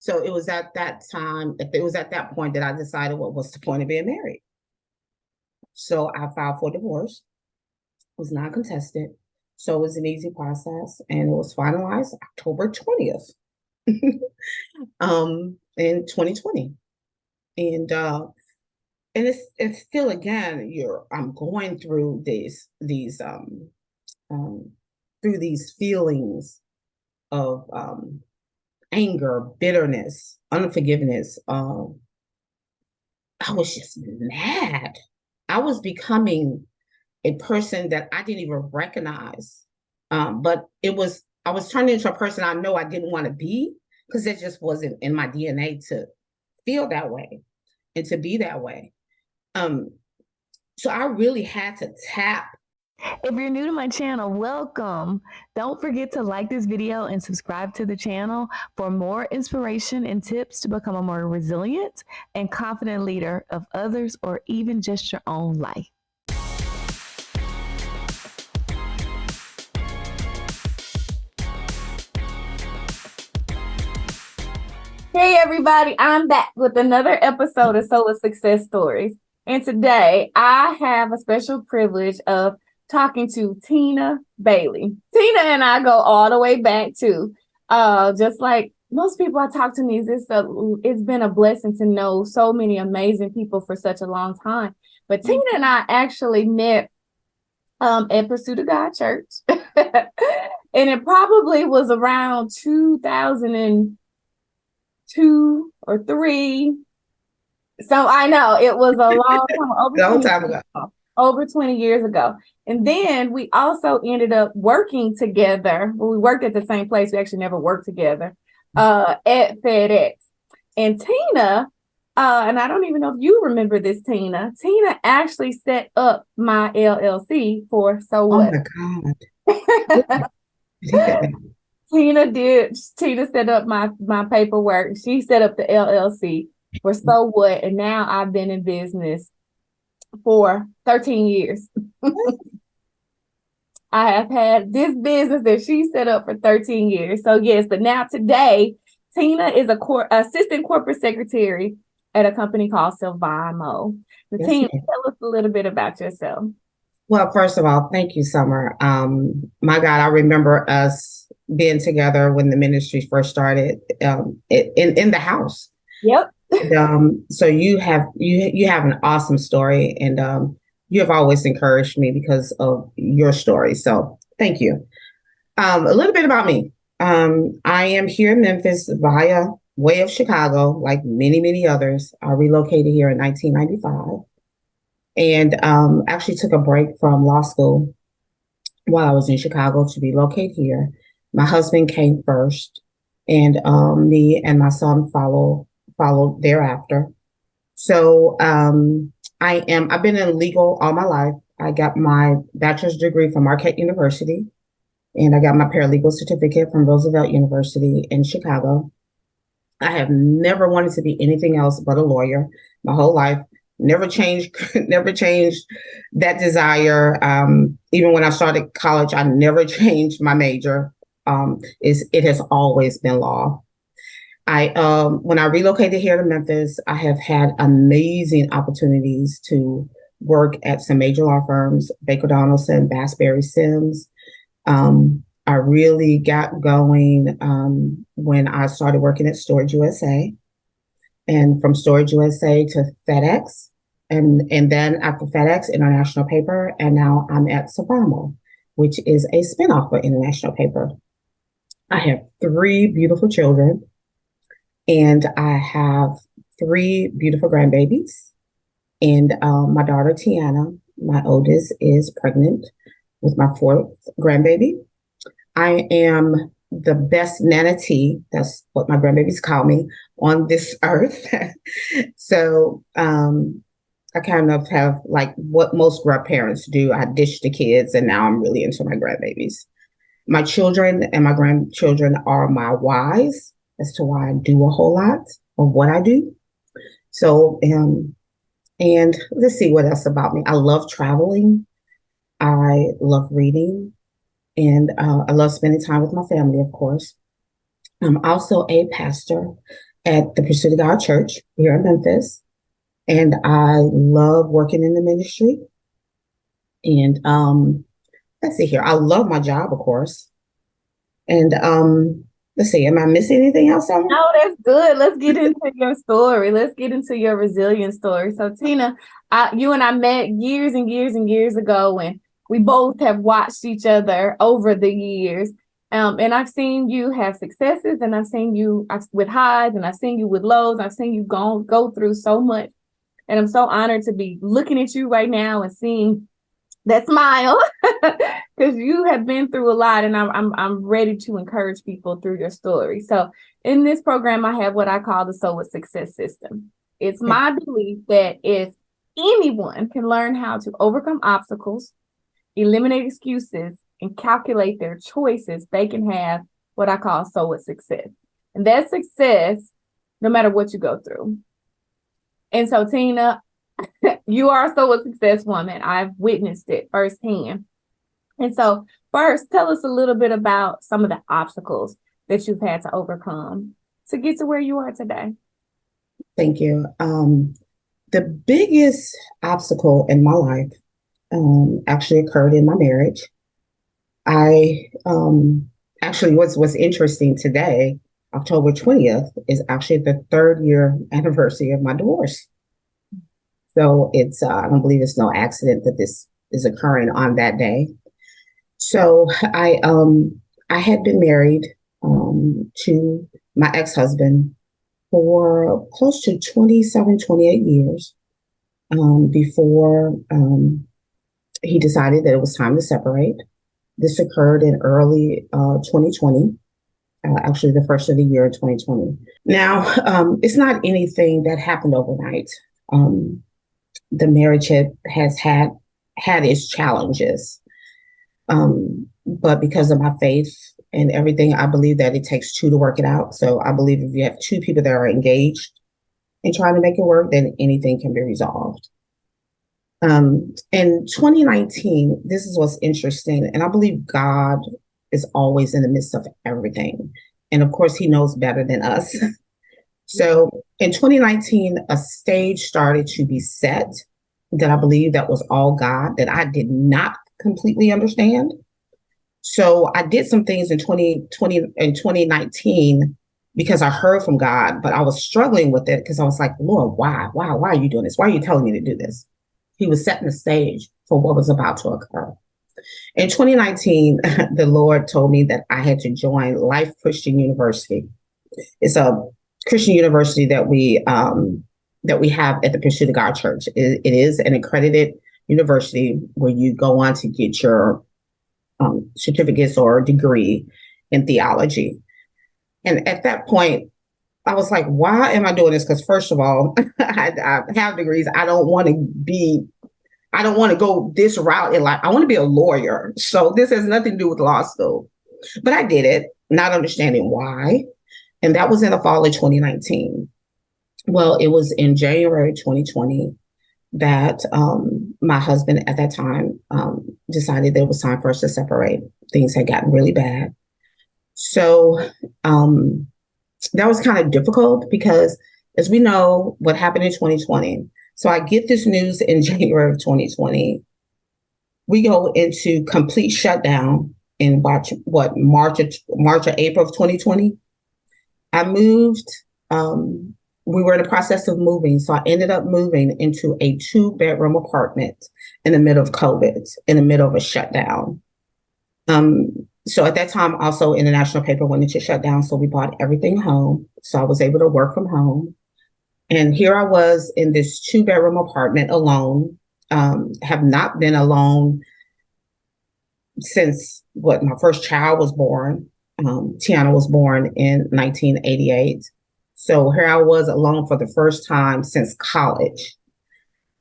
So it was at that time, it was at that point that I decided what was the point of being married. So I filed for divorce. It was not contested. So it was an easy process, and it was finalized October 20th in 2020. And it's still, again, I'm going through um through these feelings of anger, bitterness, unforgiveness. I was just mad. I was becoming a person that I didn't even recognize. But I was turning into a person I know I didn't want to be, because it just wasn't in my DNA to feel that way and to be that way. Um, so I really had to tap. If you're new to my channel, welcome. Don't forget to like this video and subscribe to the channel for more inspiration and tips to become a more resilient and confident leader of others or even just your own life. Hey everybody, I'm back with another episode of Solo Success Stories. And today I have a special privilege of talking to Tina Bailey. Tina and I go all the way back to, just like most people I talk to, it's been a blessing to know so many amazing people for such a long time. But Tina and I actually met at Pursuit of God Church. And it probably was around 2002 or 3. So I know it was a long time, over 20 years ago. And then we also ended up working together. Well, we worked at the same place. We actually never worked together at FedEx. And Tina, and I don't even know if you remember this, Tina actually set up my LLC for So What. Oh my God. Tina set up my paperwork. She set up the LLC for So What, and now I've been in business for 13 years. I have had this business that she set up for 13 years. So yes, but now today, Tina is assistant corporate secretary at a company called Silvamo. Yes, Tina, tell us a little bit about yourself. Well, first of all, thank you, Summer. My God, I remember us being together when the ministry first started in the house. Yep. So you have an awesome story, and you have always encouraged me because of your story. So thank you. A little bit about me. I am here in Memphis via way of Chicago, like many, many others. I relocated here in 1995. And actually took a break from law school while I was in Chicago to relocate here. My husband came first, and me and my son followed thereafter. So I've been in legal all my life. I got my bachelor's degree from Marquette University, and I got my paralegal certificate from Roosevelt University in Chicago. I have never wanted to be anything else but a lawyer my whole life. Never changed that desire. Even when I started college, I never changed my major. It has always been law. When I relocated here to Memphis, I have had amazing opportunities to work at some major law firms, Baker Donaldson, Bass Berry Sims. I really got going when I started working at Storage USA, and from Storage USA to FedEx, and then after FedEx, International Paper, and now I'm at Silvamo, which is a spinoff of International Paper. I have 3 beautiful children, and I have 3 beautiful grandbabies. And my daughter, Tiana, my oldest, is pregnant with my 4th grandbaby. I am the best nanny, that's what my grandbabies call me, on this earth. So I kind of have like what most grandparents do. I dish the kids, and now I'm really into my grandbabies. My children and my grandchildren are my whys as to why I do a whole lot of what I do. So, and let's see what else about me. I love traveling. I love reading. And I love spending time with my family, of course. I'm also a pastor at the Pursuit of God Church here in Memphis. And I love working in the ministry. And let's see here. I love my job, of course. And let's see, am I missing anything else, Summer? No, that's good. Let's get into your story. Let's get into your resilience story. So, Tina, you and I met years and years and years ago, and we both have watched each other over the years. And I've seen you have successes, and I've seen you with highs, and I've seen you with lows. I've seen you go through so much, and I'm so honored to be looking at you right now and seeing that smile because you have been through a lot, and I'm ready to encourage people through your story. So in this program, I have what I call the Soul with Success system. It's my belief that if anyone can learn how to overcome obstacles, eliminate excuses, and calculate their choices, they can have what I call soul with success. And that's success no matter what you go through. And so, Tina, you are so a success woman. I've witnessed it firsthand. And so, first, tell us a little bit about some of the obstacles that you've had to overcome to get to where you are today. Thank you. The biggest obstacle in my life actually occurred in my marriage. I actually, what's interesting today, October 20th, is actually the 3rd-year anniversary of my divorce. So I don't believe it's no accident that this is occurring on that day. So I had been married to my ex-husband for close to 27, 28 years before he decided that it was time to separate. This occurred in early 2020, actually the first of the year, 2020. Now, it's not anything that happened overnight. The marriage has had its challenges. But because of my faith and everything, I believe that it takes two to work it out. So I believe if you have two people that are engaged in trying to make it work, then anything can be resolved. In 2019, this is what's interesting. And I believe God is always in the midst of everything. And of course, he knows better than us. So in 2019, a stage started to be set that I believe that was all God, that I did not completely understand. So I did some things in 2020 and 2019 because I heard from God, but I was struggling with it because I was like, Lord, why are you doing this? Why are you telling me to do this? He was setting the stage for what was about to occur. In 2019, the Lord told me that I had to join Life Christian University. It's a Christian university that we have at the Pursuit of God Church. It is an accredited university where you go on to get your certificates or degree in theology. And at that point, I was like, why am I doing this? Because first of all, I have degrees. I don't want to go this route in life. I want to be a lawyer. So this has nothing to do with law school. But I did it, not understanding why. And that was in the fall of 2019. Well, it was in January 2020 that my husband at that time decided that it was time for us to separate. Things had gotten really bad. So that was kind of difficult because, as we know, what happened in 2020. So I get this news in January of 2020. We go into complete shutdown in March or April of 2020. I moved. We were in the process of moving. So I ended up moving into a 2-bedroom apartment in the middle of COVID, in the middle of a shutdown. So at that time, also international paper wanted to shut down. So we bought everything home. So I was able to work from home. And here I was in this 2-bedroom apartment alone, have not been alone since my first child was born. Tiana was born in 1988. So here I was alone for the first time since college,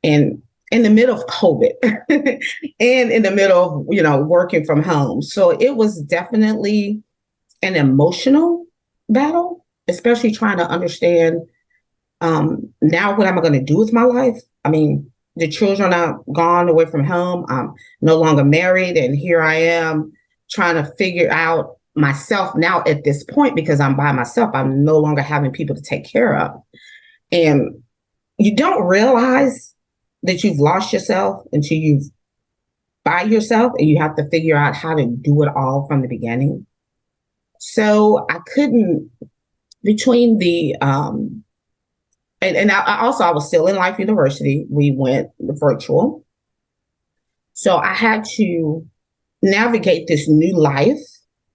and in the middle of COVID and in the middle of, working from home. So it was definitely an emotional battle, especially trying to understand now what am I going to do with my life? I mean, the children are gone away from home. I'm no longer married. And here I am trying to figure out myself now at this point because I'm by myself. I'm no longer having people to take care of. And you don't realize that you've lost yourself until you've by yourself and you have to figure out how to do it all from the beginning. So I couldn't between the and I also I was still in Life University. We went virtual. So I had to navigate this new life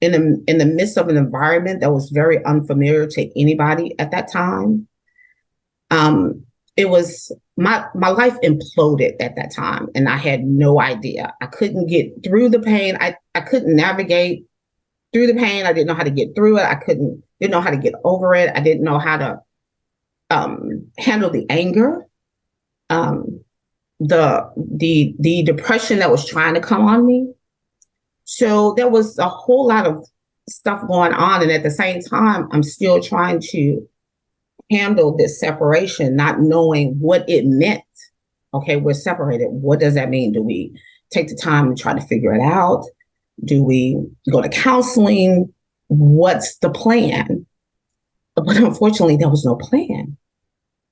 in the midst of an environment that was very unfamiliar to anybody at that time. It was my life imploded at that time, and I had no idea. I couldn't get through the pain. I couldn't navigate through the pain. I didn't know how to get through it. I didn't know how to get over it. I didn't know how to handle the anger, um, the depression that was trying to come on me. So there was a whole lot of stuff going on, and at the same time, I'm still trying to handle this separation, not knowing what it meant. Okay, we're separated. What does that mean? Do we take the time to try to figure it out? Do we go to counseling? What's the plan? But unfortunately, there was no plan.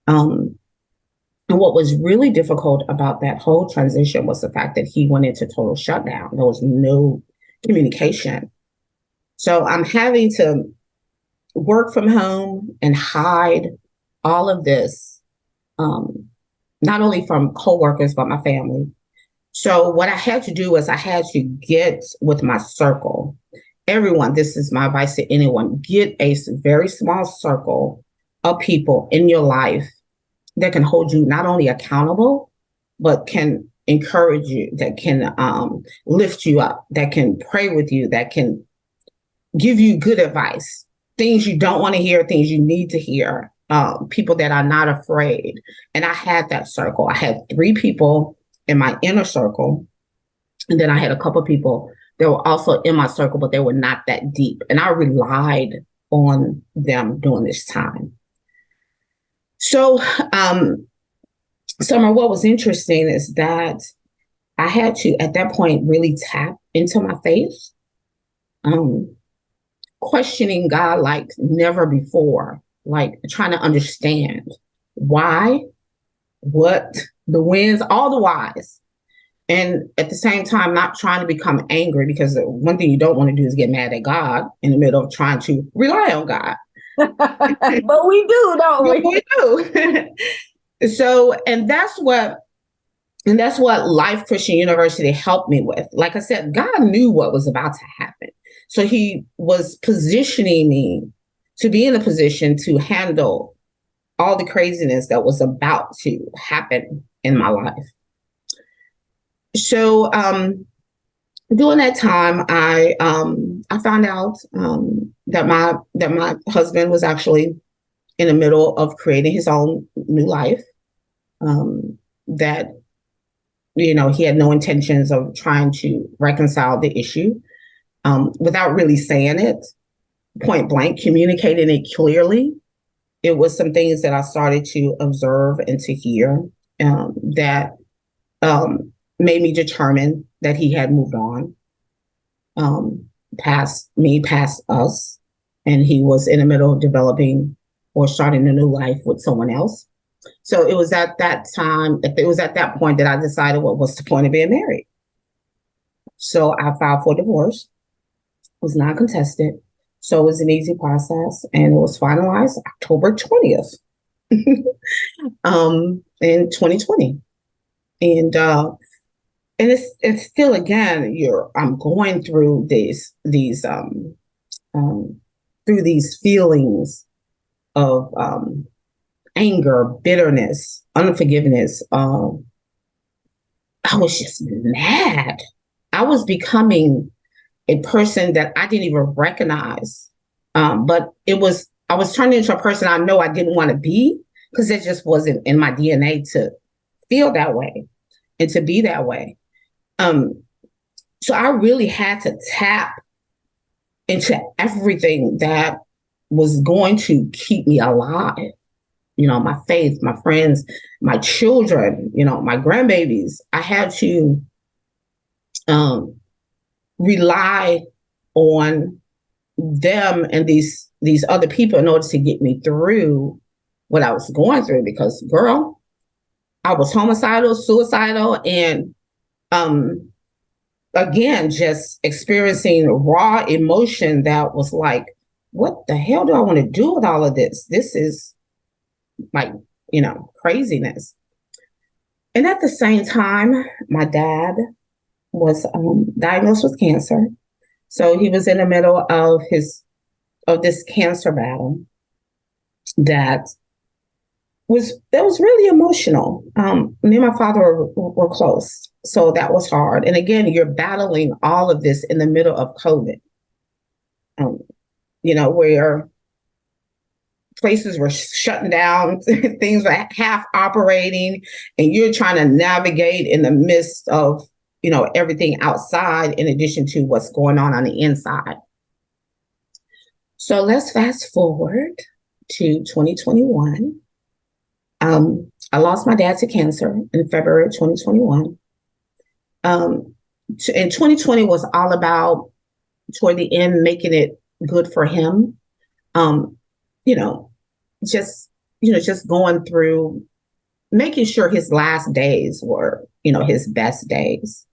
And what was really difficult about that whole transition was the fact that he went into total shutdown. There was no communication. So I'm having to work from home and hide all of this, not only from coworkers, but my family. So what I had to do was I had to get with my circle. Everyone, this is my advice to anyone, get a very small circle of people in your life that can hold you not only accountable, but can encourage you, that can lift you up, that can pray with you, that can give you good advice, things you don't want to hear, things you need to hear, people that are not afraid. And I had that circle. I had 3 people in my inner circle. And then I had a couple of people that were also in my circle, but they were not that deep. And I relied on them during this time. So, Summer, what was interesting is that I had to, at that point, really tap into my faith, questioning God like never before, like trying to understand why, what, the wins, all the whys. And at the same time, not trying to become angry, because one thing you don't want to do is get mad at God in the middle of trying to rely on God. But we do, don't we? We do. So, and that's what Life Christian University helped me with. Like I said, God knew what was about to happen. So he was positioning me to be in a position to handle all the craziness that was about to happen in my life. So during that time, I found out that my husband was actually in the middle of creating his own new life. That he had no intentions of trying to reconcile the issue without really saying it point blank, communicating it clearly. It was some things that I started to observe and to hear that made me determine that he had moved on past me, past us, and he was in the middle of developing or starting a new life with someone else. So it was at that time, it was at that point that I decided what was the point of being married. So I filed for divorce. It was not contested. So it was an easy process, and it was finalized October 20th in 2020. And it's still, again, I'm going through these feelings of anger, bitterness, unforgiveness. I was just mad. I was becoming a person that I didn't even recognize. But I was turning into a person I know I didn't want to be, because it just wasn't in my DNA to feel that way and to be that way. So I really had to tap into everything that was going to keep me alive. My faith, my friends, my children, my grandbabies. I had to rely on them and these other people in order to get me through what I was going through, because girl, I was homicidal, suicidal, and um again, just experiencing raw emotion that was like, what the hell do I want to do with all of this? This is like, craziness. And at the same time, my dad was diagnosed with cancer. So he was in the middle of this cancer battle that was really emotional. Me and my father were close, so that was hard. And again, you're battling all of this in the middle of COVID, um, where places were shutting down, things were half operating, and you're trying to navigate in the midst of everything outside, in addition to what's going on the inside. So let's fast forward to 2021. I lost my dad to cancer in February of 2021. And 2020 was all about, toward the end, making it good for him. Um, you know, just going through, making sure his last days were, his best days.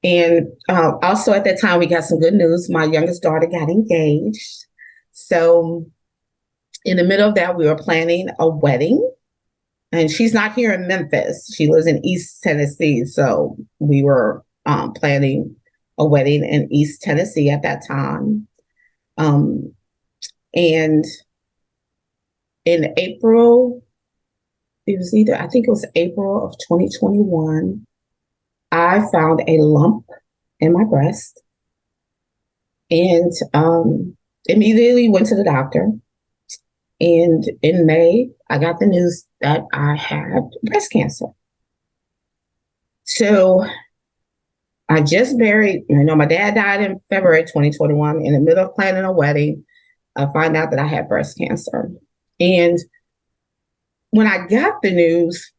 And also at that time, we got some good news. My youngest daughter got engaged. So in the middle of that, we were planning a wedding. And she's not here in Memphis. She lives in East Tennessee. So we were planning a wedding in East Tennessee at that time. And in April, I think it was April of 2021, I found a lump in my breast and immediately went to the doctor. And in May, I got the news that I had breast cancer. So I just buried, my dad died in February 2021. In the middle of planning a wedding, I find out that I had breast cancer. And when I got the news,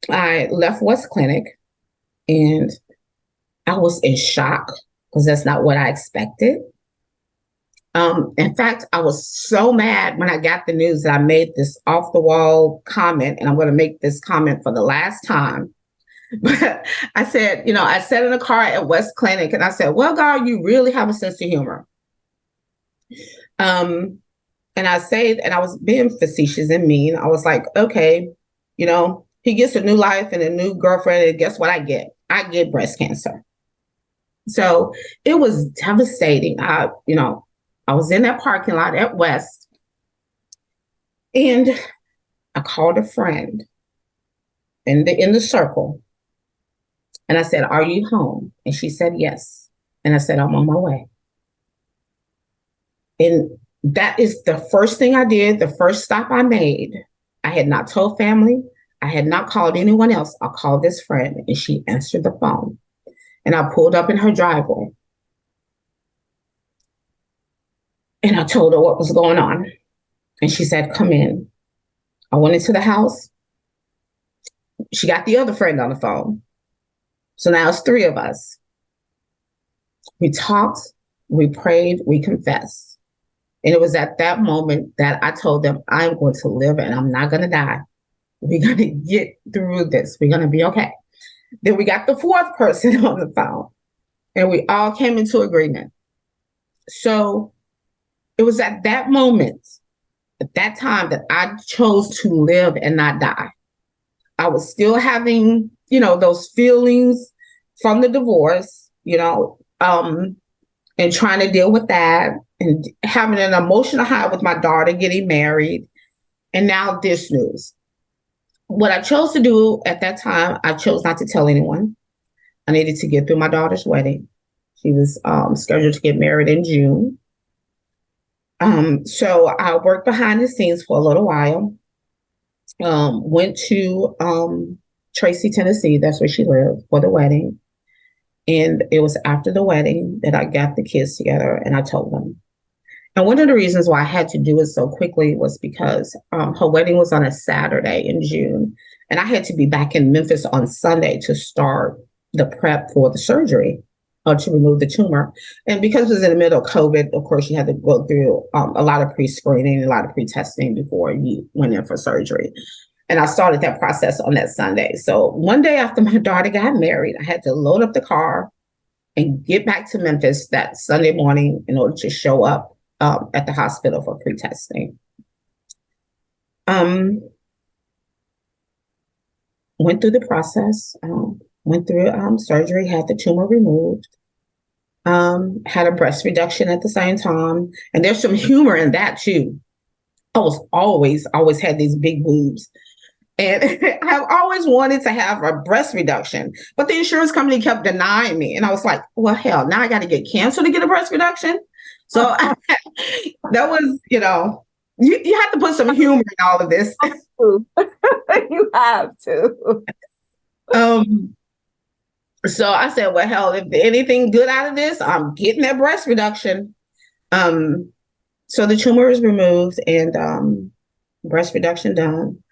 I left West Clinic and I was in shock because that's not what I expected. In fact, I was so mad when I got the news that I made this off the wall comment, and I'm going to make this comment for the last time. But I said, I sat in a car at West Clinic and I said, well, God, you really have a sense of humor. And I was being facetious and mean. I was like, okay, he gets a new life and a new girlfriend, and guess what I get? I get breast cancer. So it was devastating. I was in that parking lot at West, and I called a friend in the circle, and I said, "Are you home?" And she said, "Yes." And I said, "I'm on my way." And that is the first thing I did, the first stop I made. I had not told family. I had not called anyone else. I called this friend, and she answered the phone. And I pulled up in her driveway. And I told her what was going on. And she said, come in. I went into the house. She got the other friend on the phone. So now it's three of us. We talked, we prayed, we confessed. And it was at that moment that I told them, I'm going to live and I'm not going to die. We're going to get through this. We're going to be okay. Then we got the fourth person on the phone, and we all came into agreement. So it was at that moment, at that time, that I chose to live and not die. I was still having, those feelings from the divorce, and trying to deal with that and having an emotional high with my daughter getting married. And now this news. What I chose to do at that time, I chose not to tell anyone. I needed to get through my daughter's wedding. She was scheduled to get married in June. So I worked behind the scenes for a little while. Went to Tracy, Tennessee. That's where she lived, for the wedding. And it was after the wedding that I got the kids together and I told them. And one of the reasons why I had to do it so quickly was because her wedding was on a Saturday in June. And I had to be back in Memphis on Sunday to start the prep for the surgery. to remove the tumor. And because it was in the middle of COVID, of course, you had to go through a lot of pre-screening, a lot of pre-testing before you went in for surgery. And I started that process on that Sunday. So one day after my daughter got married, I had to load up the car and get back to Memphis that Sunday morning in order to show up at the hospital for pre-testing. Went through the process, went through surgery, had the tumor removed, had a breast reduction at the same time. And there's some humor in that too. I was always had these big boobs. And I've always wanted to have a breast reduction, but the insurance company kept denying me. And I was like, well, hell, now I got to get cancer to get a breast reduction. So that was, you have to put some humor in all of this. You have to. So I said, well, hell, if anything good out of this, I'm getting that breast reduction. So the tumor is removed and breast reduction done.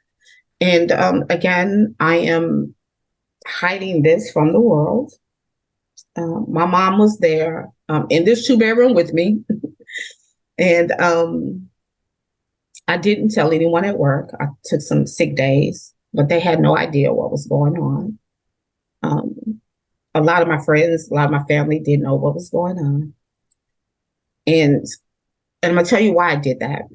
And again, I am hiding this from the world. My mom was there in this 2-bedroom with me. And I didn't tell anyone at work. I took some sick days, but they had no idea what was going on. A lot of my friends, a lot of my family didn't know what was going on. And I'm going to tell you why I did that.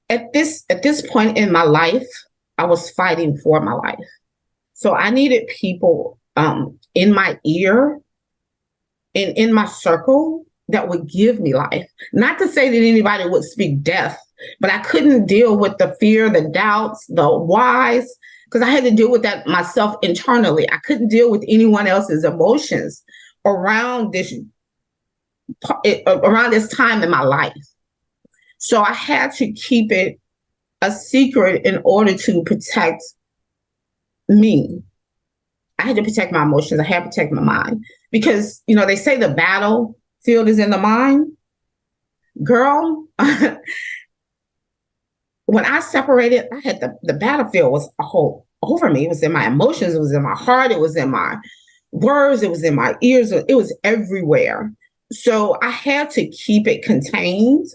At this point in my life, I was fighting for my life. So I needed people in my ear and in my circle that would give me life. Not to say that anybody would speak death, but I couldn't deal with the fear, the doubts, the whys, because I had to deal with that myself internally. I couldn't deal with anyone else's emotions around this time in my life. So I had to keep it a secret in order to protect me. I had to protect my emotions. I had to protect my mind because, they say the battlefield is in the mind. Girl, when I separated, I had the battlefield was all over me. It was in my emotions. It was in my heart. It was in my words. It was in my ears. It was everywhere. So I had to keep it contained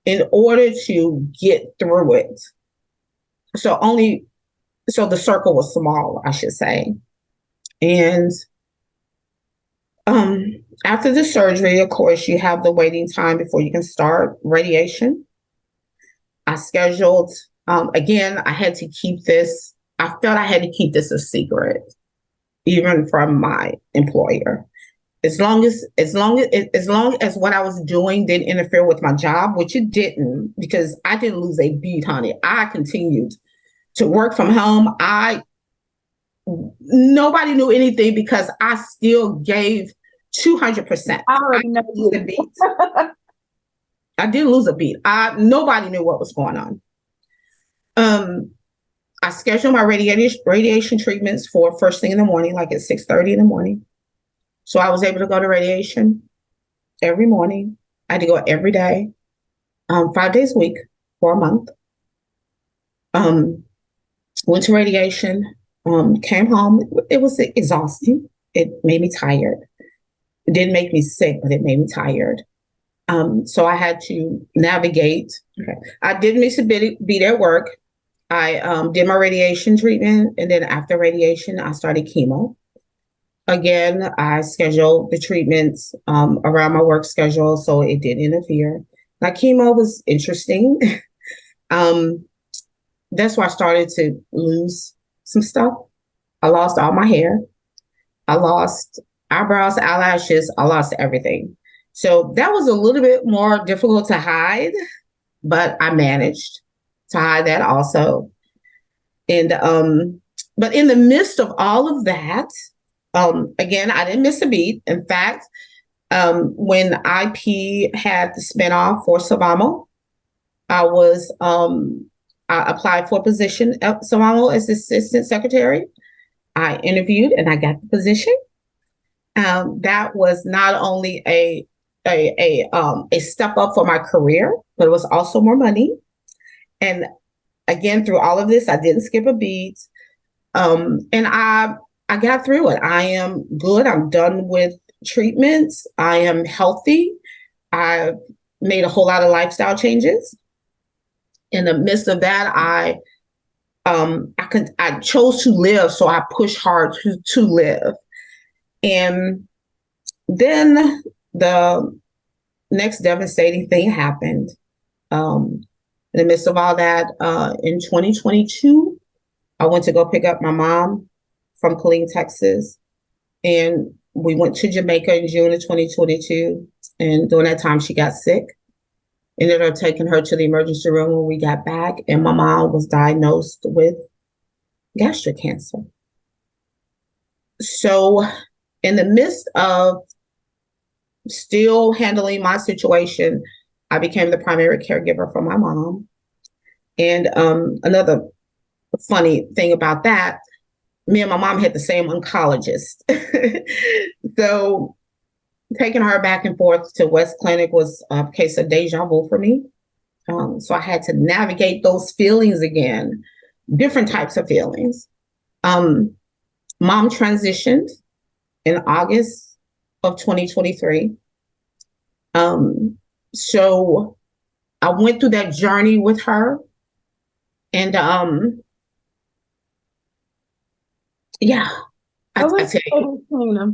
in order to get through it. So the circle was small, I should say. And after the surgery, of course, you have the waiting time before you can start radiation. I scheduled, again, I had to keep this. I felt I had to keep this a secret, even from my employer. As long as what I was doing didn't interfere with my job, which it didn't, because I didn't lose a beat, honey. I continued to work from home. Nobody knew anything because I still gave 200%. I already know you. I didn't lose a beat. Nobody knew what was going on. I scheduled my radiation treatments for first thing in the morning, like at 6:30 in the morning. So I was able to go to radiation every morning. I had to go every day, 5 days a week for a month. Went to radiation, came home. It was exhausting. It made me tired. It didn't make me sick, but it made me tired. So I had to navigate. Okay. I did miss a beat at work. I did my radiation treatment, and then after radiation, I started chemo. Again, I scheduled the treatments around my work schedule, so it didn't interfere. My chemo was interesting. That's where I started to lose some stuff. I lost all my hair. I lost eyebrows, eyelashes. I lost everything. So that was a little bit more difficult to hide, but I managed to hide that also. And but in the midst of all of that, again, I didn't miss a beat. In fact, when IP had the spinoff for Savamo, I applied for a position at Savamo as assistant secretary. I interviewed and I got the position. That was not only a step up for my career, but it was also more money. And again, through all of this, I didn't skip a beat. And I got through it. I am good. I'm done with treatments. I am healthy. I've made a whole lot of lifestyle changes. In the midst of that, I chose to live, so I push hard to live. And then the next devastating thing happened. In the midst of all that, in 2022, I went to go pick up my mom from Killeen, Texas, and we went to Jamaica in June of 2022. And during that time, she got sick. Ended up taking her to the emergency room when we got back, and my mom was diagnosed with gastric cancer. So, in the midst of still handling my situation, I became the primary caregiver for my mom. And another funny thing about that, me and my mom had the same oncologist. So taking her back and forth to West Clinic was a case of deja vu for me. So I had to navigate those feelings again, different types of feelings. Um, Mom transitioned in August of 2023. So I went through that journey with her. And yeah, So I let's tell say this, Tina.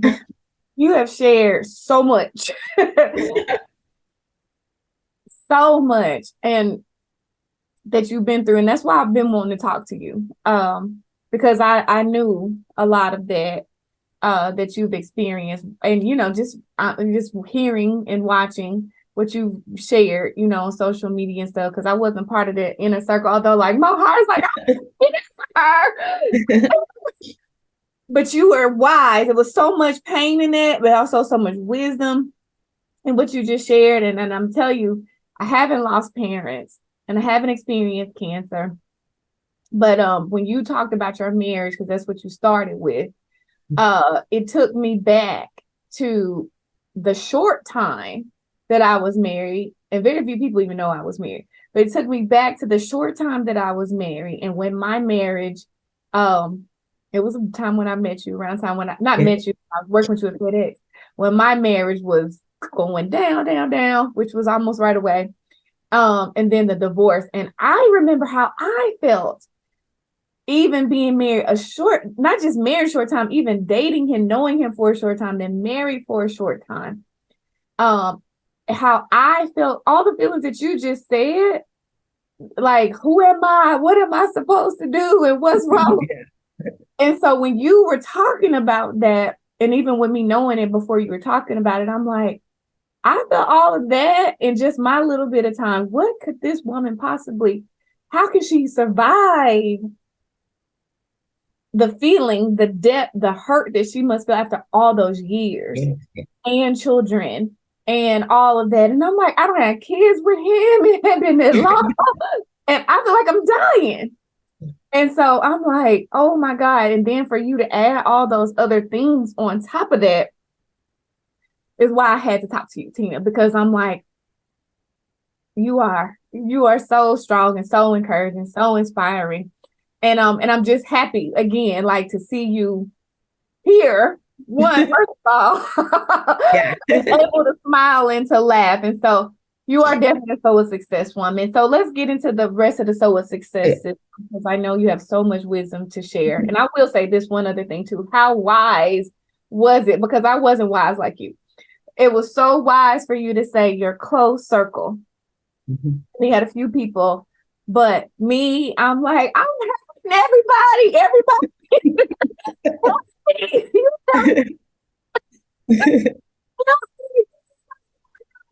You have shared so much, so much, and that you've been through, and that's why I've been wanting to talk to you. Because I knew a lot of that that you've experienced, and just hearing and watching what you've shared, on social media and stuff. Because I wasn't part of the inner circle, although like my heart's like, her. But you were wise. There was so much pain in it, but also so much wisdom in what you just shared. And I'm telling you, I haven't lost parents and I haven't experienced cancer. But when you talked about your marriage, because that's what you started with, it took me back to the short time that I was married. And very few people even know I was married. But it took me back to the short time that I was married. And when my marriage, it was a time when I met you, around time when I not you. met you, I was working with you at FedEx, when my marriage was going down, down, down, which was almost right away. And then the divorce. And I remember how I felt even being married not just married a short time, even dating him, knowing him for a short time, then married for a short time. How I felt, all the feelings that you just said, like, who am I? What am I supposed to do? And what's wrong? Yeah. And so when you were talking about that, and even with me knowing it before you were talking about it, I'm like, I felt all of that in just my little bit of time. What could this woman possibly, how can she survive the feeling, the depth, the hurt that she must feel after all those years Yeah. and children and all of that? And I'm like, I don't have kids with him. It had been that long. And I feel like I'm dying. And so I'm like, oh my God. And then for you to add all those other things on top of that is why I had to talk to you, Tina, because I'm like, you are so strong and so encouraging, so inspiring. And I'm just happy again, like to see you here. One, first of all, Yeah. is able to smile and to laugh. And so you are definitely a soul of success woman. So let's get into the rest of the soul of success, because I know you have so much wisdom to share. And I will say this one other thing too. How wise was it? Because I wasn't wise like you. It was so wise for you to say your close circle. Mm-hmm. We had a few people, but me, I'm like, I'm helping everybody.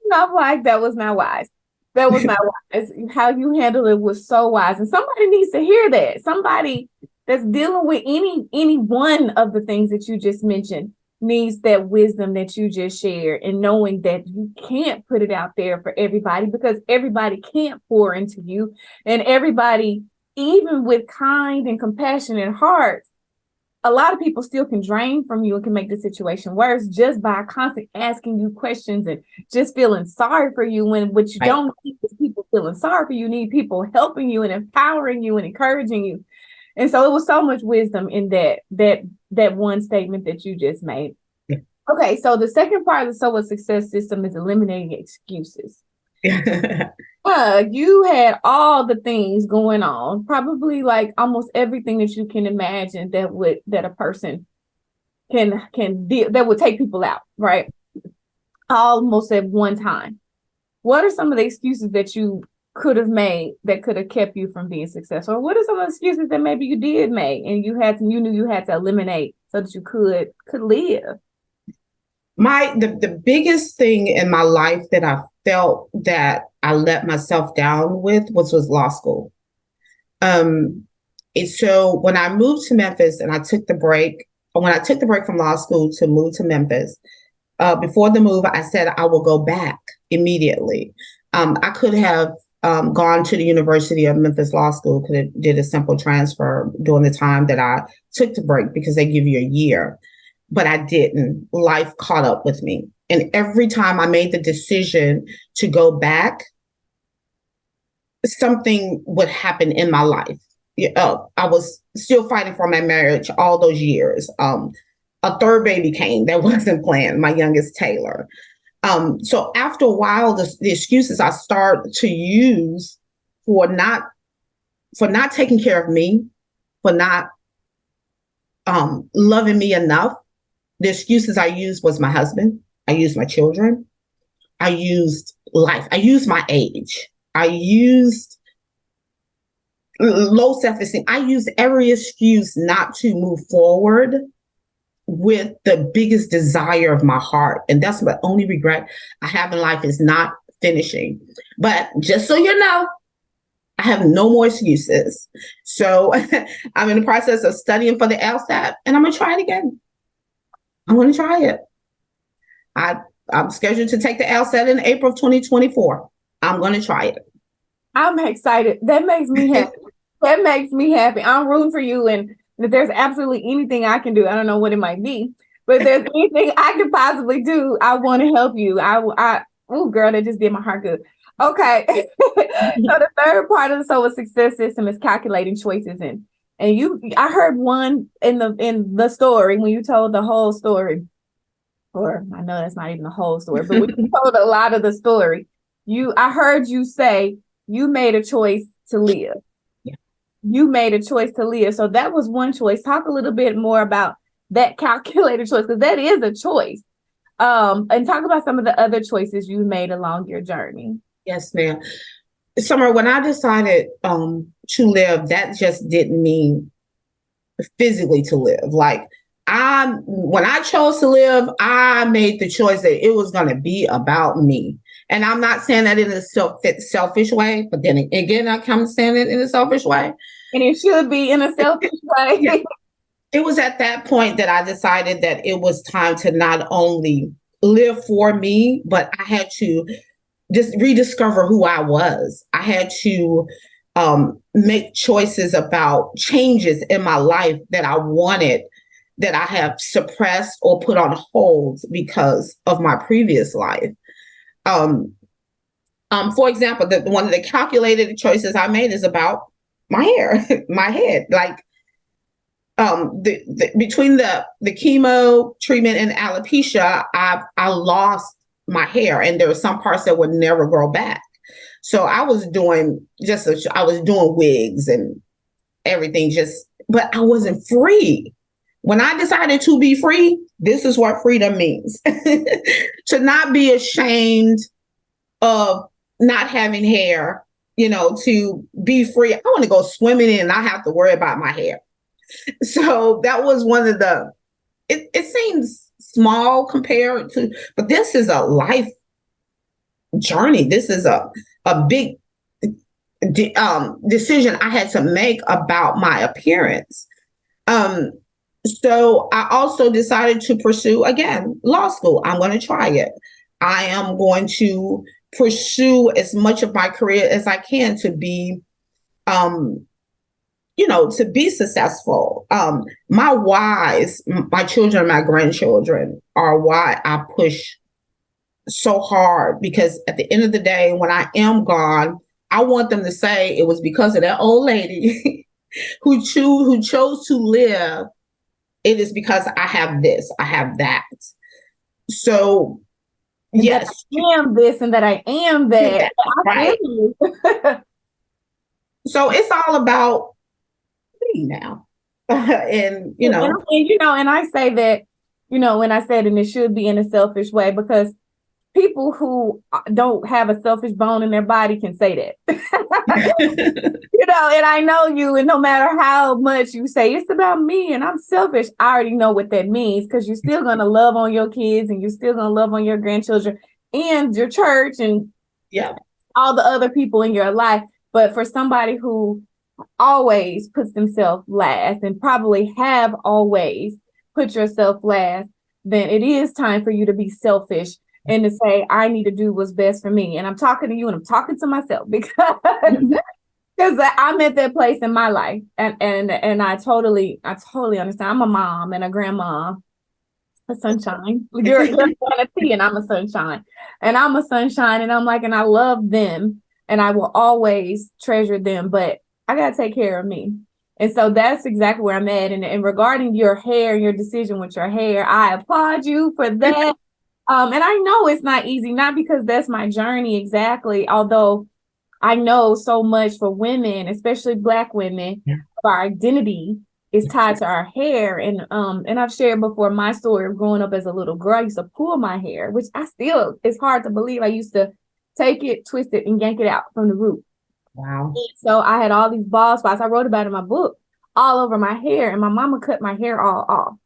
I'm like, that was not wise. That was not wise. How you handled it was so wise. And somebody needs to hear that. Somebody that's dealing with any one of the things that you just mentioned needs that wisdom that you just shared, and knowing that you can't put it out there for everybody, because everybody can't pour into you, and everybody, even with kind and compassionate hearts, a lot of people still can drain from you and can make the situation worse just by constantly asking you questions and just feeling sorry for you, when what you Right. don't need is people feeling sorry for you. You need people helping you and empowering you and encouraging you. And so it was so much wisdom in that one statement that you just made. Yeah. Okay, so the second part of the SOA success system is eliminating excuses. You had all the things going on, probably like almost everything that you can imagine that a person can deal that would take people out, right? Almost at one time. What are some of the excuses that you could have made that could have kept you from being successful? Or what are some of the excuses that maybe you did make and you knew you had to eliminate so that you could live? The biggest thing in my life that I felt that I let myself down with was law school. And so when I moved to Memphis and I took the break, when I took the break from law school to move to Memphis, before the move, I said I will go back immediately. I could have gone to the University of Memphis Law School, could have did a simple transfer during the time that I took the break because they give you a year, but I didn't. Life caught up with me. And every time I made the decision to go back, something would happen in my life. I was still fighting for my marriage all those years. A third baby came that wasn't planned, my youngest Taylor. So after a while, the excuses I start to use for not taking care of me, for not loving me enough, the excuses I used was my husband. I used my children. I used life. I used my age. I used low self-esteem. I used every excuse not to move forward with the biggest desire of my heart. And that's the only regret I have in life is not finishing. But just so you know, I have no more excuses. So I'm in the process of studying for the LSAT and I'm going to try it again. I'm going to try it. I'm scheduled to take the LSAT in April of 2024. I'm going to try it. I'm excited. That makes me happy. That makes me happy. I'm rooting for you. And if there's absolutely anything I can do, I don't know what it might be, but if there's anything I could possibly do, I want to help you. Oh, girl, that just did my heart good. Okay. So the third part of the SOA success system is calculating choices. I heard one in the story when you told the whole story, or I know that's not even the whole story, but when you told a lot of the story, I heard you say you made a choice to live. Yeah. You made a choice to live. So that was one choice. Talk a little bit more about that calculated choice, because that is a choice. And talk about some of the other choices you made along your journey. Yes, ma'am. Summer, when I decided to live, that just didn't mean physically to live. Like when I chose to live, I made the choice that it was going to be about me. And I'm not saying that in a selfish way, but then again, I come saying it in a selfish way. And it should be in a selfish way. Yeah. It was at that point that I decided that it was time to not only live for me, but I had to just rediscover who I was. I had to make choices about changes in my life that I wanted, that I have suppressed or put on hold because of my previous life. For example, one of the calculated choices I made is about my hair, my head. Like between the chemo treatment and alopecia, I lost my hair, and there were some parts that would never grow back. So I was doing wigs and everything, but I wasn't free. When I decided to be free, this is what freedom means. To not be ashamed of not having hair, to be free. I want to go swimming in and not have to worry about my hair. So that was one of it seems small compared to, but this is a life journey. This is a big decision I had to make about my appearance. So I also decided to pursue, again, law school. I'm going to try it. I am going to pursue as much of my career as I can to be, to be successful. My whys, my children, my grandchildren are why I push so hard, because at the end of the day, when I am gone, I want them to say it was because of that old lady who chose to live, it is because I have this, I have that. So And that yes, I am this and that I am that. that, I feel right. you. So it's all about me now. And And I say that, when I said, and it should be in a selfish way, because people who don't have a selfish bone in their body can say that. And I know you, and no matter how much you say it's about me and I'm selfish, I already know what that means, because you're still going to love on your kids and you're still going to love on your grandchildren and your church and yeah. all the other people in your life. But for somebody who always puts themselves last and probably have always put yourself last, then it is time for you to be selfish and to say, I need to do what's best for me. And I'm talking to you and I'm talking to myself because I'm at that place in my life. And I totally understand. I'm a mom and a grandma, a sunshine. You're a tea and I'm a sunshine. And I'm a sunshine and I'm like, and I love them and I will always treasure them, but I gotta take care of me. And so that's exactly where I'm at. And regarding your hair, your decision with your hair, I applaud you for that. And I know it's not easy, not because that's my journey exactly, although I know so much for women, especially Black women, Yeah. our identity is tied to our hair. And I've shared before my story of growing up as a little girl. I used to pull my hair, which it's hard to believe. I used to take it, twist it, and yank it out from the root. Wow. So I had all these bald spots. I wrote about it in my book all over my hair, and my mama cut my hair all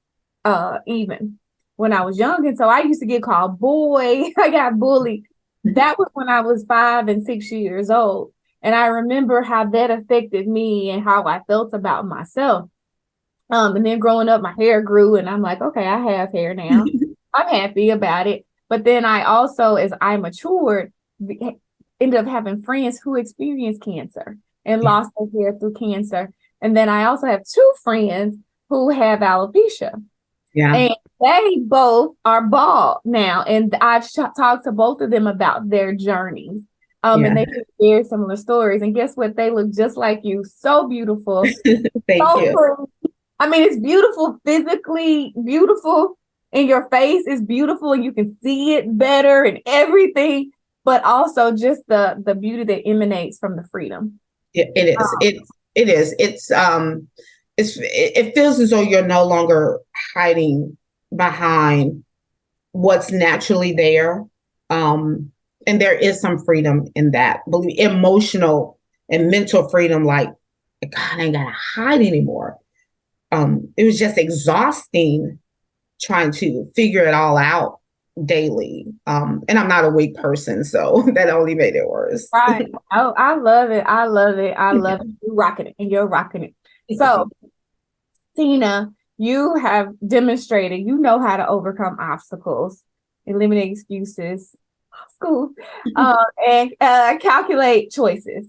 off, even when I was young. And so I used to get called boy. I got bullied. That was when I was 5 and 6 years old. And I remember how that affected me and how I felt about myself. And then growing up, my hair grew, and I'm like, okay, I have hair now. I'm happy about it. But then I also, as I matured, ended up having friends who experienced cancer and Yeah. lost their hair through cancer. And then I also have two friends who have alopecia. Yeah. And they both are bald now. And I've talked to both of them about their journeys. And Yeah. they have very similar stories. And guess what? They look just like you. So beautiful. Thank So you. pretty. I mean, it's beautiful, physically beautiful. And your face is beautiful and you can see it better and everything. But also just the beauty that emanates from the freedom. It is. It is. It feels as though you're no longer hiding behind what's naturally there. And there is some freedom in that. Believe emotional and mental freedom, like God, I ain't gotta hide anymore. It was just exhausting trying to figure it all out daily. And I'm not a weak person, so that only made it worse. Right. Oh, I love it. I love it. I love it. You're rocking it and you're rocking it. So, Tina, you have demonstrated you know how to overcome obstacles, eliminate excuses, school, and calculate choices.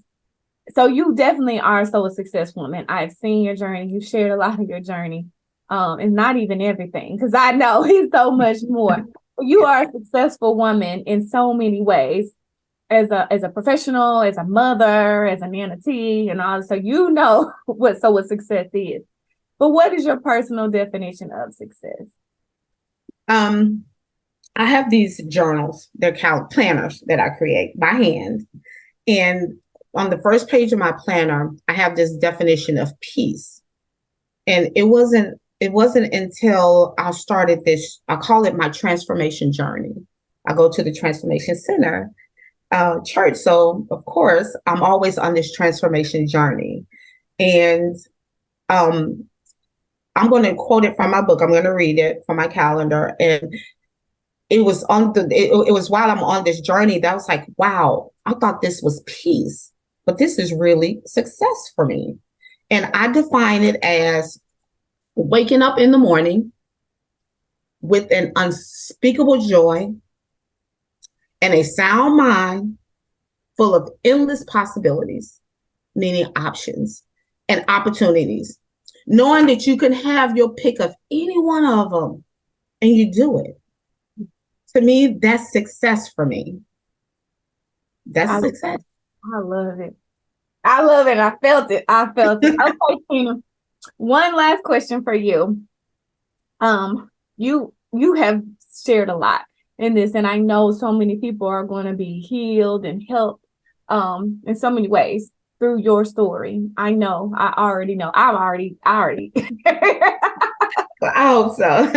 So you definitely are so a success woman. I've seen your journey. You shared a lot of your journey. And not even everything, because I know it's so much more. You are a successful woman in so many ways, as a professional, as a mother, as a manatee, and all. So you know what success is. But what is your personal definition of success? um, I have these journals, they're called planners that I create by hand. And on the first page of my planner, I have this definition of peace. And it wasn't until I started this, I call it my transformation journey. I go to the Transformation Center church. So of course, I'm always on this transformation journey. And um, I'm going to quote it from my book. I'm going to read it from my calendar. And it was while I'm on this journey that I was like, wow, I thought this was peace, but this is really success for me. And I define it as waking up in the morning with an unspeakable joy and a sound mind full of endless possibilities, meaning options and opportunities, knowing that you can have your pick of any one of them and you do it. To me, that's success for me. That's I, success. I love it. I love it. I felt it. I felt it. Okay, Tina. One last question for you. You have shared a lot in this, and I know so many people are going to be healed and helped in so many ways through your story. I know. I already know. I already Well, I hope so.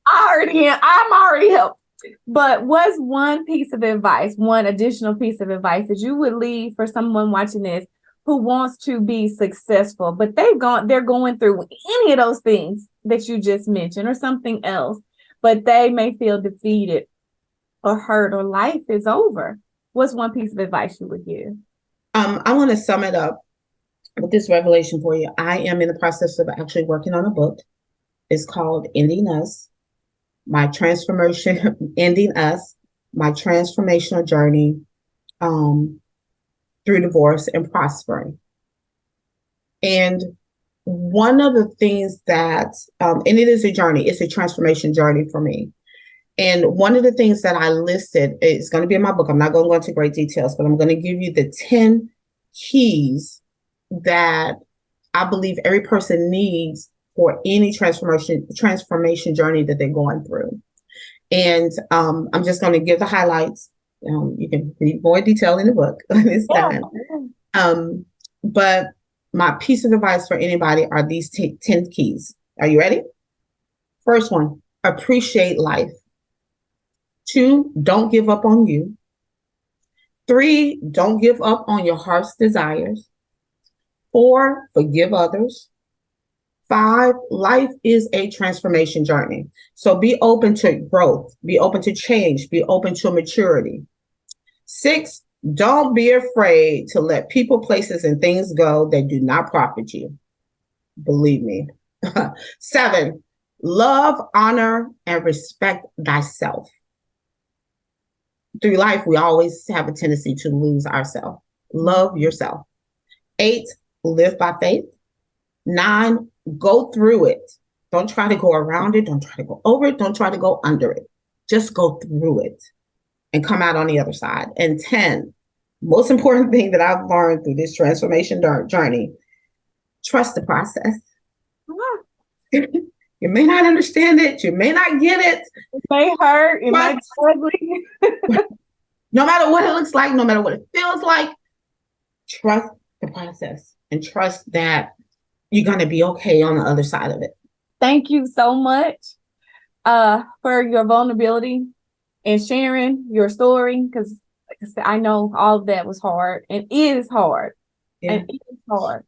I'm already helped. But what's one piece of advice, one additional piece of advice that you would leave for someone watching this who wants to be successful, but they're going through any of those things that you just mentioned or something else, but they may feel defeated or hurt or life is over. What's one piece of advice you would give? I want to sum it up with this revelation for you. I am in the process of actually working on a book. It's called Ending Us, My Transformation, Ending Us, My Transformational Journey through Divorce and Prospering. And one of the things that, and it is a journey, it's a transformation journey for me. And one of the things that I listed, it's going to be in my book. I'm not going to go into great details, but I'm going to give you the 10 keys that I believe every person needs for any transformation journey that they're going through. And I'm just going to give the highlights. You can read more detail in the book when it's done. But my piece of advice for anybody are these 10 keys. Are you ready? First one, appreciate life. 2, don't give up on you. 3, don't give up on your heart's desires. 4, forgive others. 5, life is a transformation journey. So be open to growth, be open to change, be open to maturity. 6, don't be afraid to let people, places, and things go that do not profit you. Believe me. 7, love, honor, and respect thyself. Through life, we always have a tendency to lose ourselves. Love yourself. 8, live by faith. 9, go through it. Don't try to go around it. Don't try to go over it. Don't try to go under it. Just go through it and come out on the other side. And 10, most important thing that I've learned through this transformation journey, trust the process. You may not understand it. You may not get it. It may hurt. It might be ugly. No matter what it looks like, no matter what it feels like, trust the process and trust that you're going to be okay on the other side of it. Thank you so much for your vulnerability and sharing your story, because like I said, I know all of that was hard and is hard. Yeah. And it is hard.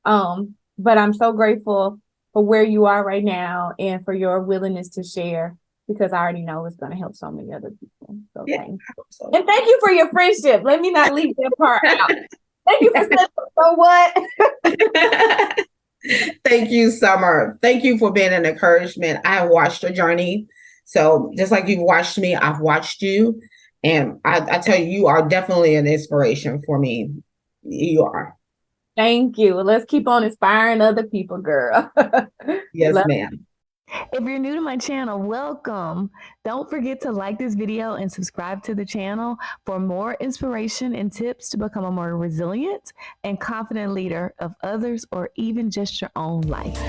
But I'm so grateful for where you are right now and for your willingness to share, because I already know it's going to help so many other people. So yeah, thank you. So. And thank you for your friendship. Let me not leave that part out. Thank you for saying, so what? Thank you, Summer. Thank you for being an encouragement. I have watched your journey. So just like you've watched me, I've watched you. And I tell you, you are definitely an inspiration for me. You are. Thank you. Let's keep on inspiring other people, girl. Yes, ma'am. If you're new to my channel, welcome. Don't forget to like this video and subscribe to the channel for more inspiration and tips to become a more resilient and confident leader of others or even just your own life.